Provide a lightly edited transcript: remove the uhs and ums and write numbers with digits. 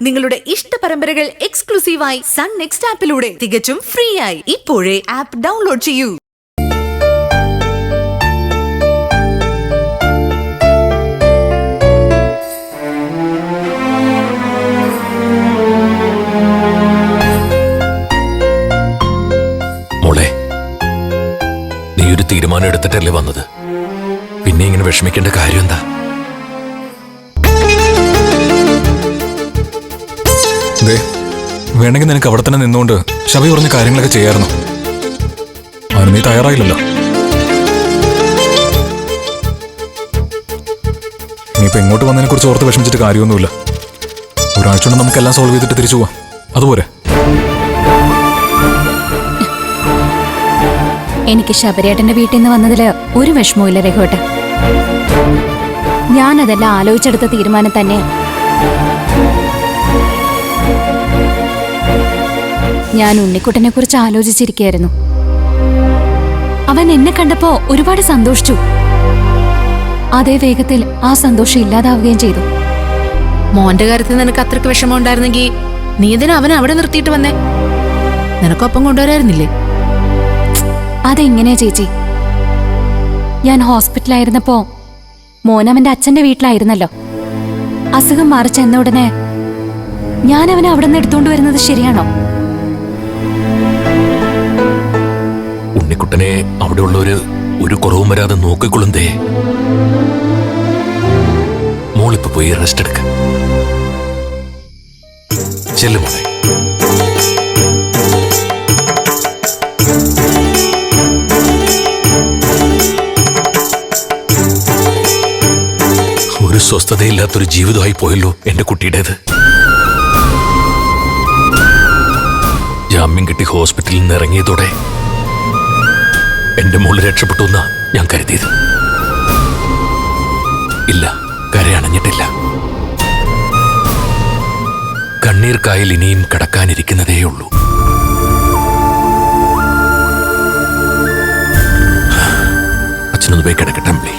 നിങ്ങളുടെ ഇഷ്ട പരമ്പരകൾ എക്സ്ക്ലൂസീവായി സൺ നെക്സ്റ്റ് ആപ്പിലൂടെ തികച്ചും ഫ്രീ ആയി ഇപ്പോഴേ ആപ്പ് ഡൗൺലോഡ് ചെയ്യൂ. മോളെ, നീ ഒരു തീരുമാനം എടുത്തിട്ടല്ലേ വന്നത്. പിന്നെ ഇങ്ങനെ വിഷമിക്കേണ്ട കാര്യം എന്താ? വേണമെങ്കിൽ നിനക്ക് അവിടെ തന്നെ നിന്നുകൊണ്ട് ശബി പറഞ്ഞ കാര്യങ്ങളൊക്കെ ചെയ്യായിരുന്നു. അതിന് നീ തയ്യാറായില്ലല്ലോ. നീയിപ്പോ ഇങ്ങോട്ട് വന്നതിനെ കുറിച്ച് ഓർത്ത് വിഷമിച്ചിട്ട് കാര്യമൊന്നുമില്ല. ഒരാഴ്ച കൊണ്ട് നമുക്കെല്ലാം സോൾവ് ചെയ്തിട്ട് തിരിച്ചു പോവാം. അതുപോലെ എനിക്ക് ശബരിയേട്ടന്റെ വീട്ടിൽ നിന്ന് വന്നതില് ഒരു വിഷമവും ഇല്ല രഘുവേട്ടൻ. ഞാനതെല്ലാം ആലോചിച്ചെടുത്ത തീരുമാനം തന്നെ. ഞാൻ ഉണ്ണിക്കുട്ടനെ കുറിച്ച് ആലോചിച്ചിരിക്കുകയായിരുന്നു. അവൻ എന്നെ കണ്ടപ്പോ ഒരുപാട് സന്തോഷിച്ചു. അതേ വേഗത്തിൽ ആ സന്തോഷം ഇല്ലാതാവുകയും ചെയ്തു. മോന്റെ കാര്യത്തിൽ നിനക്ക് അത്രക്ക് വിഷമം ഉണ്ടായിരുന്നെങ്കിൽ നീ ഇതിന് അവനെ അവിടെ നിർത്തിയിട്ട് വന്നേ. നിനക്കൊപ്പം കൊണ്ടുവരായിരുന്നില്ലേ? അതെങ്ങനെയാ ചേച്ചി? ഞാൻ ഹോസ്പിറ്റലായിരുന്നപ്പോ മോൻ അവന്റെ അച്ഛന്റെ വീട്ടിലായിരുന്നല്ലോ. അസുഖം മാറി ചെന്ന ഉടനെ ഞാൻ അവനെ അവിടെ നിന്ന് എടുത്തോണ്ട് വരുന്നത് ശരിയാണോ? ഉണ്ണിക്കുട്ടനെ അവിടെയുള്ളവര് ഒരു കുറവും വരാതെ നോക്കിക്കൊള്ളുന്നേ. മോളിപ്പോ പോയി റെസ്റ്റ് എടുക്ക. ചെല്ലു മോളെ. ഒരു സ്വസ്ഥതയില്ലാത്തൊരു ജീവിതമായി പോയല്ലോ എന്റെ കുട്ടിയുടേത്. ജാമ്യം കിട്ടി ഹോസ്പിറ്റലിൽ നിന്ന് ഇറങ്ങിയതോടെ എന്റെ മോള് രക്ഷപ്പെട്ടു എന്നാ ഞാൻ കരുതിയത്. ഇല്ല, കരയണഞ്ഞിട്ടില്ല. കണ്ണീർ കായൽ ഇനിയും കടക്കാനിരിക്കുന്നതേയുള്ളൂ. അച്ഛനൊന്ന് പോയി കിടക്കട്ടെ.